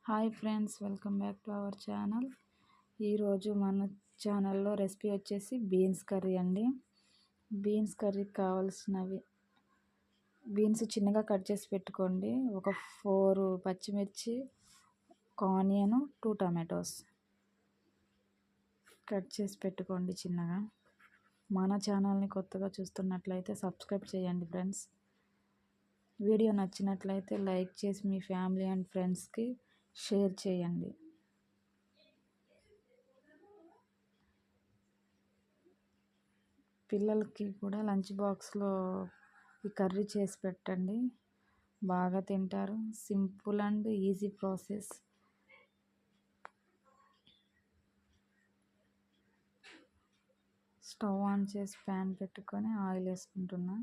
Hi friends, welcome back to our channel. ఈరోజు మన ఛానల్లో రెసిపీ వచ్చేసి బీన్స్ కర్రీ అండి. బీన్స్ కర్రీకి కావాల్సినవి బీన్స్ చిన్నగా కట్ చేసి పెట్టుకోండి. ఒక 4 పచ్చిమిర్చి, ఒక ఆనియన్, 2 టమాటోస్ కట్ చేసి పెట్టుకోండి చిన్నగా. మన ఛానల్ని కొత్తగా చూస్తున్నట్లయితే సబ్స్క్రైబ్ చేయండి ఫ్రెండ్స్. వీడియో నచ్చినట్లయితే లైక్ చేసి మీ ఫ్యామిలీ అండ్ ఫ్రెండ్స్కి షేర్ చేయండి. పిల్లలకి కూడా లంచ్ బాక్స్లో ఈ కర్రీ చేసి పెట్టండి, బాగా తింటారు. Simple and easy process. Stove on చేసి ప్యాన్ పెట్టుకొని ఆయిల్ వేసుకుంటున్నా.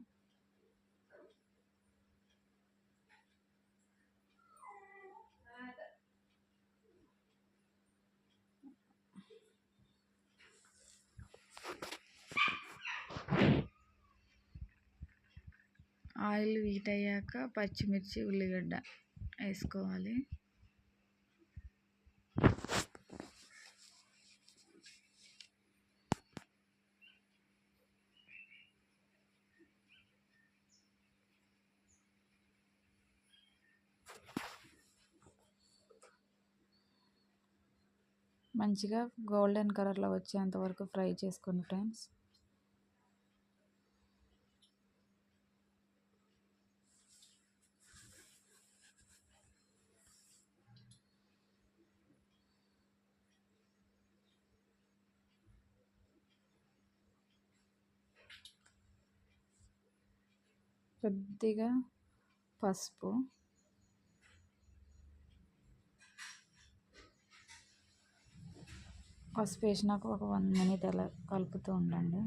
ఆయిల్ హీట్ అయ్యాక పచ్చిమిర్చి, ఉల్లిగడ్డ వేసుకోవాలి. మంచిగా గోల్డెన్ కలర్లో వచ్చేంత వరకు ఫ్రై చేసుకోండి ఫ్రెండ్స్. కొద్దిగా పసుపు, వేసినాక ఒక 1 మినిట్ అలా కలుపుతూ ఉండండి.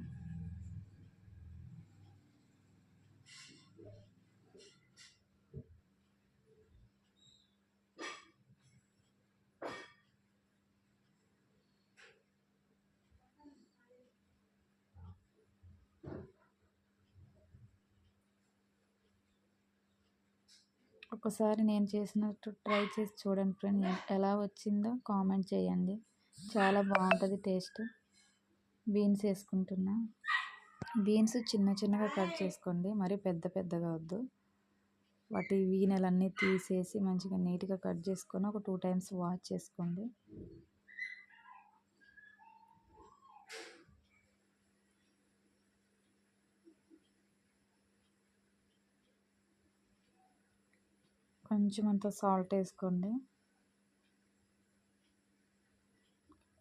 ఒకసారి నేను చేసినట్టు ట్రై చేసి చూడండి ఫ్రెండ్. ఎలా వచ్చిందో కామెంట్ చేయండి. చాలా బాగుంటుంది టేస్ట్. బీన్స్ వేసుకుంటున్నా. బీన్స్ చిన్న చిన్నగా కట్ చేసుకోండి, మరి పెద్ద పెద్దగా వద్దు. వాటి వీనెలన్నీ తీసేసి మంచిగా నీట్గా కట్ చేసుకొని ఒక 2 టైమ్స్ వాష్ చేసుకోండి. కొంచెం అంత సాల్ట్ వేసుకోండి,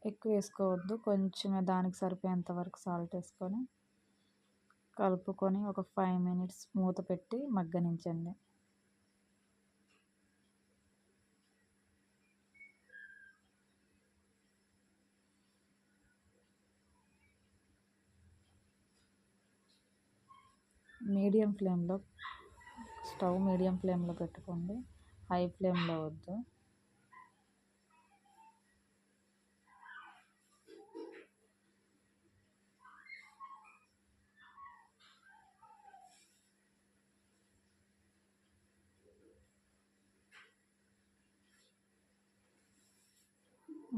ఎక్కువ వేసుకోవద్దు. కొంచెం దానికి సరిపోయేంత వరకు సాల్ట్ వేసుకొని కలుపుకొని ఒక 5 మినిట్స్ మూత పెట్టి మగ్గనించండి. స్టవ్ మీడియం ఫ్లేమ్లో పెట్టుకోండి, హై ఫ్లేమ్లో వద్దు.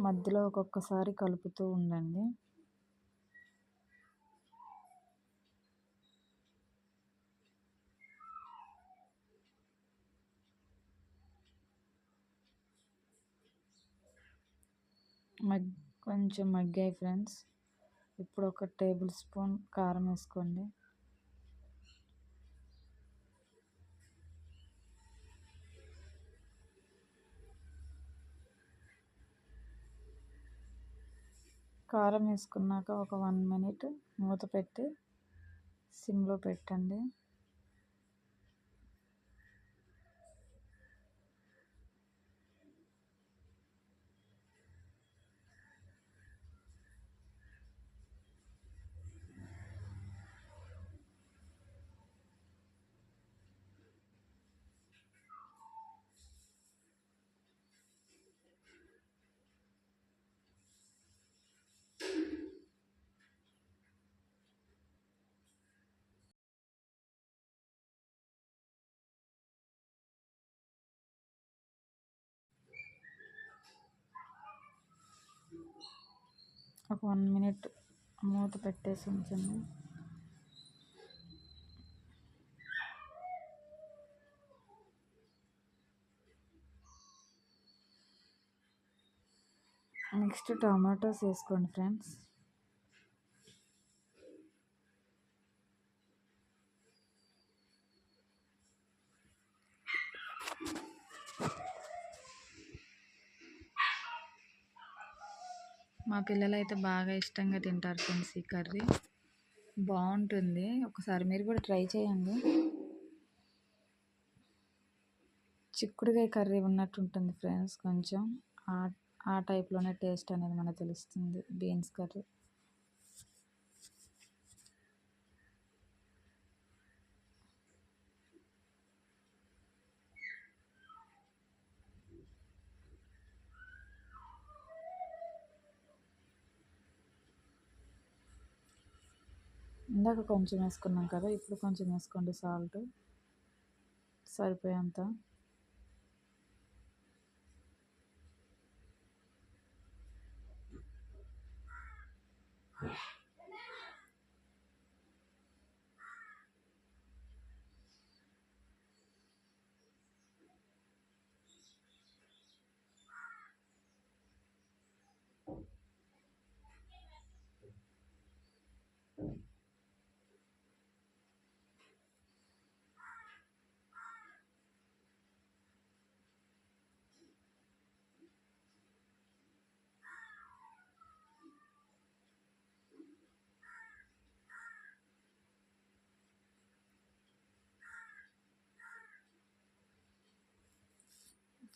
మధ్యలో ఒక్కొక్కసారి కలుపుతూ ఉండండి. కొంచెం మగ్గాయి ఫ్రెండ్స్. ఇప్పుడు ఒక టేబుల్ స్పూన్ కారం వేసుకోండి. కారం వేసుకున్నాక ఒక 1 మినిట్ మూత పెట్టి సిమ్లో పెట్టండి. ఒక 1 మినిట్ మూత పెట్టేసి ఉంచండి. నెక్స్ట్ టమాటోస్ వేసుకోండి ఫ్రెండ్స్. మా పిల్లలు అయితే బాగా ఇష్టంగా తింటారు ఫ్రెండ్స్ ఈ కర్రీ. బాగుంటుంది, ఒకసారి మీరు కూడా ట్రై చేయండి. చిక్కుడుకాయ కర్రీ ఉన్నట్టు ఉంటుంది ఫ్రెండ్స్, కొంచెం ఆ టైప్లోనే టేస్ట్ అనేది మనకు తెలుస్తుంది బీన్స్ కర్రీ. ఇందాక కొంచెం వేసుకున్నాం కదా, ఇప్పుడు కొంచెం వేసుకోండి సాల్ట్ సరిపోయేంత.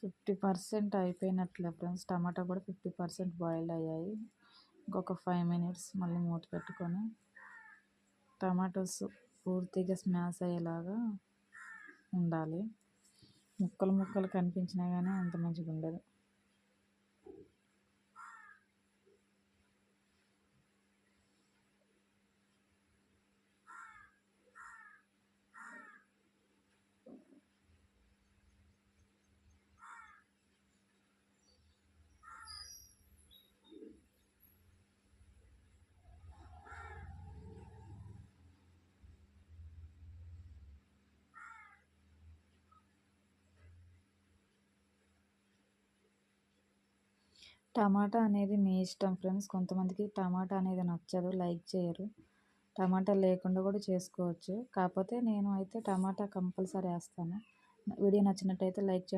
50% అయిపోయినట్లే ఫ్రెండ్స్, టమాటా కూడా 50% బాయిల్ అయ్యాయి. ఇంకొక 5 మినిట్స్ మళ్ళీ మూత పెట్టుకొని టమాటోస్ పూర్తిగా స్మాష్ అయ్యేలాగా ఉండాలి. ముక్కలు ముక్కలు కనిపించినా కానీ అంత మంచిగా ఉండదు. టమాటా అనేది మీ ఇష్టం ఫ్రెండ్స్, కొంతమందికి టమాటా అనేది నచ్చదు, లైక్ చేయరు. టమాటా లేకుండా కూడా చేసుకోవచ్చు, కాకపోతే నేను అయితే టమాటా కంపల్సరీ వేస్తాను. వీడియో నచ్చినట్టయితే లైక్ చేయండి.